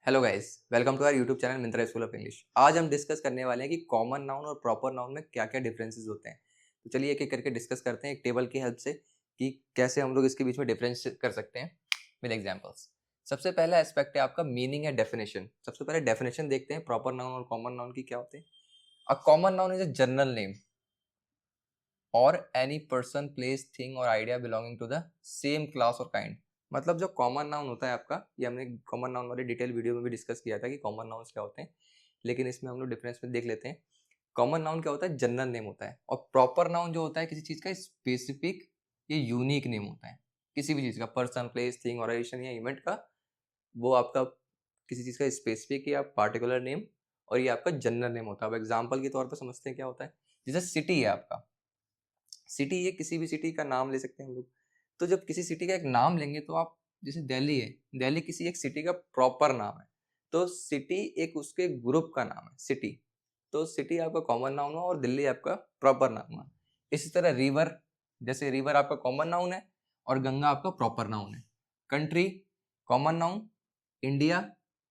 Hello guys, welcome to our YouTube channel Mintra school of English. आज हम discuss करने वाले हैं कि कॉमन नाउन और प्रॉपर नाउन में क्या क्या डिफरेंसेस होते हैं। तो चलिए एक एक करके डिस्कस करते हैं एक टेबल की हेल्प से कि कैसे हम लोग इसके बीच में डिफरेंस कर सकते हैं विद एग्जांपल्स। सबसे पहला एस्पेक्ट है आपका मीनिंग या डेफिनेशन। सबसे पहले डेफिनेशन देखते हैं प्रॉपर नाउन और कॉमन नाउन की क्या होते हैं। A common noun is a general name और एनी पर्सन प्लेस थिंग और idea belonging to the same class और काइंड। मतलब जो कॉमन नाउन होता है आपका, ये हमने कॉमन नाउन वाली डिटेल वीडियो में भी डिस्कस किया था कि कॉमन नाउन्स क्या होते हैं, लेकिन इसमें हम लोग डिफरेंस में देख लेते हैं। कॉमन नाउन क्या होता है? जनरल नेम होता है। और प्रॉपर नाउन जो होता है किसी चीज़ का स्पेसिफिक या यूनिक नेम होता है। किसी भी चीज़ का, पर्सन, प्लेस, थिंग, ऑर्गेनाइजेशन या इवेंट का, वो आपका किसी चीज़ का स्पेसिफिक या पार्टिकुलर नेम, और ये आपका जनरल नेम होता है। अब एग्जाम्पल के तौर पर समझते हैं क्या होता है। जैसे सिटी है आपका, सिटी, ये किसी भी सिटी का नाम ले सकते हैं हम लोग। तो जब किसी सिटी का एक नाम लेंगे तो आप, जैसे दिल्ली है, दिल्ली किसी एक सिटी का प्रॉपर नाम है, तो सिटी एक उसके ग्रुप का नाम है सिटी। तो सिटी आपका कॉमन नाउन हुआ और दिल्ली आपका प्रॉपर नाम हुआ। इसी तरह रिवर, जैसे रिवर आपका कॉमन नाउन है और गंगा आपका प्रॉपर नाउन है। Country common noun, India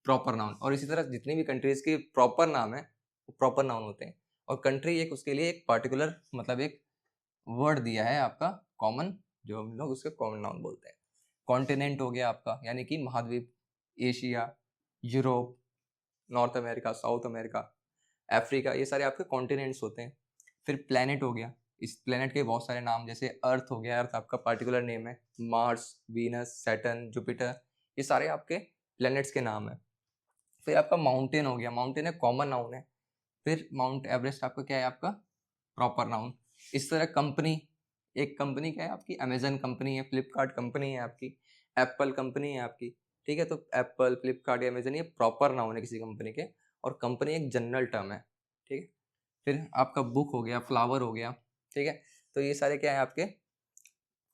proper noun, और इसी तरह जितनी भी कंट्रीज के प्रॉपर नाम है वो प्रॉपर नाउन होते हैं। और कंट्री एक उसके लिए एक पार्टिकुलर, मतलब एक वर्ड दिया है आपका कॉमन, जो हम लोग उसके कॉमन नाउन बोलते हैं। कॉन्टिनेंट हो गया आपका, यानी कि महाद्वीप, Asia, Europe, north America, south America, Africa, ये सारे आपके कॉन्टिनेंट्स होते हैं। फिर प्लेनेट हो गया, इस प्लेनेट के बहुत सारे नाम, जैसे अर्थ हो गया, अर्थ आपका पार्टिकुलर नेम है। मार्स, वीनस, सैटर्न, जुपिटर, ये सारे आपके प्लैनेट्स के नाम है। फिर आपका माउंटेन हो गया, माउंटेन है कॉमन नाउन है। फिर माउंट एवरेस्ट आपका क्या है? आपका प्रॉपर नाउन। इस तरह कंपनी, एक कंपनी क्या है आपकी? अमेजन कंपनी है, फ्लिपकार्ट कंपनी है आपकी, एप्पल कंपनी है आपकी। ठीक है, तो एप्पल, फ्लिपकार्ट या अमेजन, ये प्रॉपर नाउन है किसी कंपनी के, और कंपनी एक जनरल टर्म है। ठीक है। फिर आपका बुक हो गया, फ्लावर हो गया। ठीक है, तो ये सारे क्या है आपके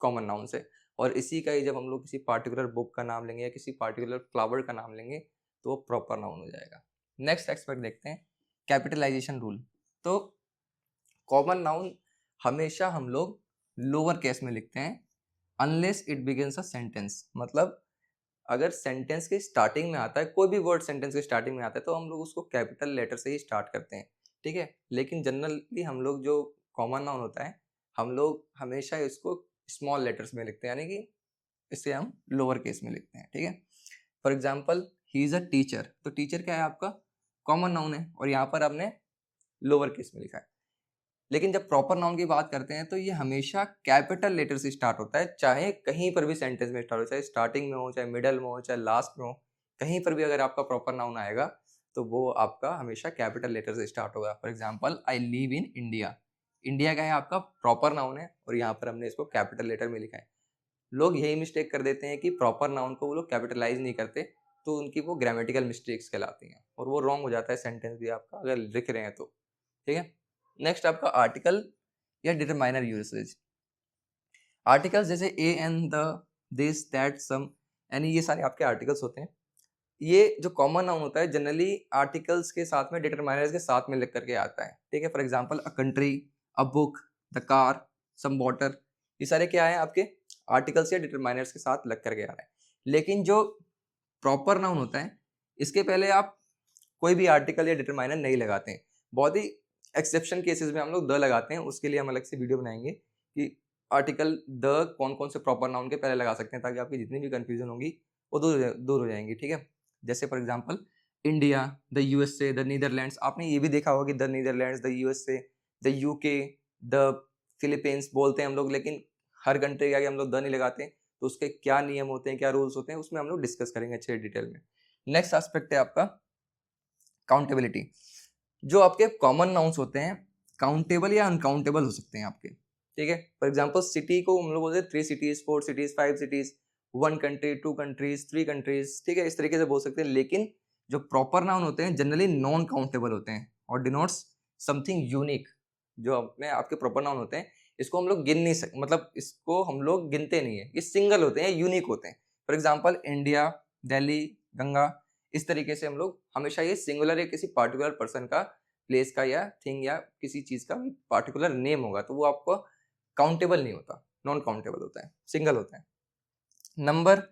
कॉमन नाउन से। और इसी का ही जब हम लोग किसी पार्टिकुलर बुक का नाम लेंगे या किसी पार्टिकुलर फ्लावर का नाम लेंगे तो वो प्रॉपर नाउन हो जाएगा। नेक्स्ट एक्सपेक्ट देखते हैं, कैपिटलाइजेशन रूल। तो कॉमन नाउन हमेशा हम लोग लोअर केस में लिखते हैं unless it begins a sentence. मतलब अगर सेंटेंस के स्टार्टिंग में आता है, कोई भी वर्ड सेंटेंस के स्टार्टिंग में आता है, तो हम लोग उसको कैपिटल लेटर से ही स्टार्ट करते हैं। ठीक है, लेकिन जनरली हम लोग जो कॉमन नाउन होता है, हम लोग हमेशा इसको स्मॉल लेटर्स में लिखते हैं, यानी कि इसे हम लोअर केस में लिखते हैं। ठीक है, for example he is a teacher, तो टीचर क्या है आपका? कॉमन नाउन है, और यहाँ पर हमने लोअर केस में लिखा है। लेकिन जब प्रॉपर नाउन की बात करते हैं तो ये हमेशा कैपिटल लेटर से स्टार्ट होता है, चाहे कहीं पर भी सेंटेंस में स्टार्ट हो, चाहे स्टार्टिंग में हो, चाहे मिडल में हो, चाहे लास्ट में हो, कहीं पर भी अगर आपका प्रॉपर नाउन आएगा तो वो आपका हमेशा कैपिटल लेटर से स्टार्ट होगा। For example I live in India, India का है आपका प्रॉपर नाउन है और यहाँ पर हमने इसको कैपिटल लेटर में लिखा है। लोग यही मिस्टेक कर देते हैं कि प्रॉपर नाउन को वो लोग कैपिटलाइज नहीं करते, तो उनकी वो ग्रामेटिकल मिस्टेक्स कहलाती हैं और वो रॉन्ग हो जाता है सेंटेंस भी आपका अगर लिख रहे हैं तो। ठीक है, नेक्स्ट आपका आर्टिकल या डिटरमाइनर यूसेज। आर्टिकल्स जैसे A N, the, this, that, सम, यानी ये सारे आपके आर्टिकल्स होते हैं। ये जो कॉमन नाउन होता है जनरली आर्टिकल्स के साथ में, डिटरमाइनर्स के साथ में लिख करके आता है। ठीक है, for example a country, a book, the car, some water, ये सारे क्या है आपके आर्टिकल्स या डिटरमाइनर्स के साथ लग करके आ रहा है। लेकिन जो प्रॉपर नाउन होता है, इसके पहले आप कोई भी आर्टिकल या डिटरमाइनर नहीं लगाते हैं। बहुत ही एक्सेप्शन केसेस में हम लोग द लगाते हैं, उसके लिए हम अलग से वीडियो बनाएंगे कि आर्टिकल द कौन कौन से प्रॉपर नाउन के पहले लगा सकते हैं, ताकि आपकी जितनी भी कंफ्यूजन होगी वो दूर हो जाएंगी। ठीक है, जैसे for example India, the USA, the Netherlands. आपने ये भी देखा होगा कि the Netherlands, the USA, the UK, the Philippines बोलते हैं हम लोग, लेकिन हर कंट्री के आगे हम लोग द नहीं लगाते। तो उसके क्या नियम होते हैं, क्या रूल्स होते हैं, उसमें हम लोग डिस्कस करेंगे अच्छे डिटेल में। नेक्स्ट एस्पेक्ट है आपका काउंटेबिलिटी। जो आपके कॉमन नाउन्स होते हैं काउंटेबल या अनकाउंटेबल हो सकते हैं आपके। ठीक है, फॉर एग्जांपल सिटी को हम लोग बोलते हैं 3 cities, 4 cities, 5 cities, 1 country, 2 countries, 3 countries. ठीक है, इस तरीके से बोल सकते हैं। लेकिन जो प्रॉपर नाउन होते हैं जनरली नॉन काउंटेबल होते हैं और डिनोट्स समथिंग यूनिक। जो अपने आपके प्रॉपर नाउन होते हैं इसको हम लोग गिन नहीं सकते, मतलब इसको हम लोग गिनते नहीं है, ये सिंगल होते हैं, यूनिक होते हैं। For example India, Delhi, Ganga, इस तरीके से हम लोग हमेशा ये सिंगुलर है, किसी पार्टिकुलर पर्सन का, प्लेस का या थिंग या किसी चीज का पार्टिकुलर नेम होगा, तो वो आपको काउंटेबल नहीं होता, नॉन काउंटेबल होता है, सिंगल होता है। नंबर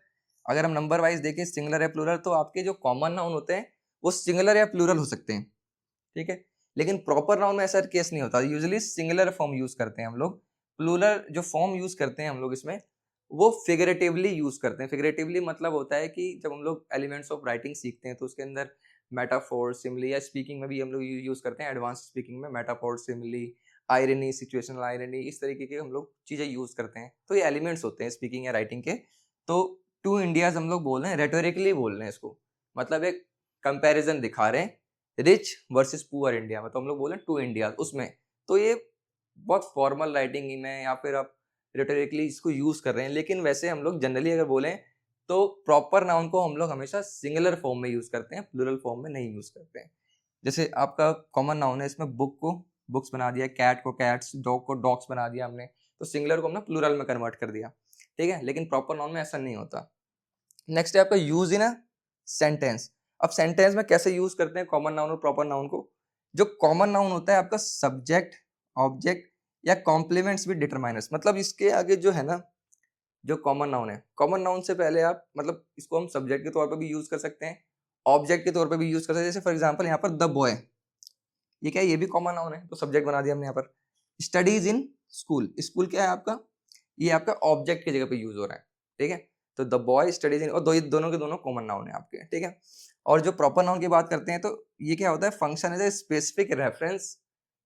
अगर हम नंबर वाइज देखें सिंगुलर या प्लूरल, तो आपके जो कॉमन नाउन होते हैं वो सिंगुलर या प्लूरल हो सकते हैं, ठीक है। लेकिन प्रॉपर नाउन में ऐसा केस नहीं होता, यूजुअली सिंगुलर फॉर्म यूज करते हैं हम लोग। प्लूरल जो फॉर्म यूज करते हैं हम लोग इसमें, वो फिगरेटिवली यूज करते हैं। फिगरेटिवली मतलब होता है कि जब हम लोग एलिमेंट्स ऑफ राइटिंग सीखते हैं तो उसके अंदर मेटाफोर, सिमिली, या स्पीकिंग में भी हम लोग यूज करते हैं, एडवांस स्पीकिंग में metaphor, simile, irony, situational irony, इस तरीके के हम लोग चीजें यूज करते हैं। तो ये एलिमेंट्स होते हैं स्पीकिंग या राइटिंग के। तो टू इंडियाज हम लोग बोल रहे हैं, रेटोरिकली बोल रहे हैं इसको, मतलब एक कंपैरिजन दिखा रहे हैं, रिच वर्सेस पुअर इंडिया में। तो हम लोग बोले टू इंडिया उसमें, तो ये बहुत फॉर्मल राइटिंग में या फिर आप रिटोरिकली इसको यूज कर रहे हैं। लेकिन वैसे हम लोग जनरली अगर बोलें तो प्रॉपर नाउन को हम लोग हमेशा सिंगुलर फॉर्म में यूज करते हैं, प्लूरल फॉर्म में नहीं यूज करते हैं। जैसे आपका कॉमन नाउन है, इसमें बुक को बुक्स बना दिया, कैट को कैट्स, डॉग को डॉग्स बना दिया हमने, तो सिंगुलर को हमने प्लूरल में कन्वर्ट कर दिया, ठीक है। लेकिन प्रॉपर नाउन में ऐसा नहीं होता। नेक्स्ट है आपका यूज इन अ सेंटेंस। अब सेंटेंस में कैसे यूज करते हैं कॉमन नाउन और प्रॉपर नाउन को? जो कॉमन नाउन होता है आपका सब्जेक्ट, ऑब्जेक्ट या कॉम्प्लीमेंट्स विद डिटरमाइनर्स, मतलब इसके आगे जो है ना, जो कॉमन नाउन है, कॉमन नाउन से पहले आप मतलब इसको हम सब्जेक्ट के तौर पर भी यूज कर सकते हैं, ऑब्जेक्ट के तौर पर भी यूज कर सकते हैं। जैसे फॉर एग्जांपल यहाँ पर द बॉय, ये क्या है, ये भी कॉमन नाउन है, तो सब्जेक्ट बना दिया हमने यहाँ पर। स्टडीज इन स्कूल, स्कूल क्या है आपका, ये आपका ऑब्जेक्ट की जगह पे यूज हो रहा है, ठीक है। तो द बॉय स्टडीज इन, और दोनों के दोनों कॉमन नाउन है आपके, ठीक है। और जो प्रॉपर नाउन की बात करते हैं तो ये क्या होता है, function as a specific reference,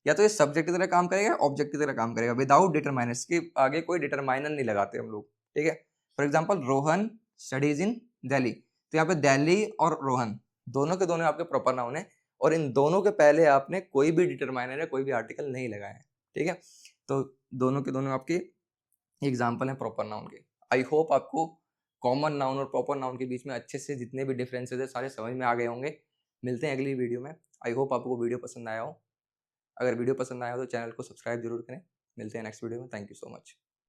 या तो ये सब्जेक्ट की तरह काम करेगा, ऑब्जेक्ट की तरह काम करेगा, विदाउट डिटरमाइनर्स, के आगे कोई डिटरमाइनर नहीं लगाते हम लोग, ठीक है। For example Rohan studies in Delhi, तो यहाँ पे दिल्ली और रोहन दोनों के दोनों आपके प्रॉपर नाउन है, और इन दोनों के पहले आपने कोई भी डिटरमाइनर या कोई भी आर्टिकल नहीं लगाया है, ठीक है। तो दोनों के दोनों आपके एग्जाम्पल है प्रॉपर नाउन के। आई होप आपको कॉमन नाउन और प्रॉपर नाउन के बीच में अच्छे से जितने भी डिफरेंसेस है सारे समझ में आ गए होंगे। मिलते हैं अगली वीडियो में। आई होप आपको वीडियो पसंद आया हो। अगर वीडियो पसंद आया हो तो चैनल को सब्सक्राइब जरूर करें। मिलते हैं नेक्स्ट वीडियो में। Thank you so much.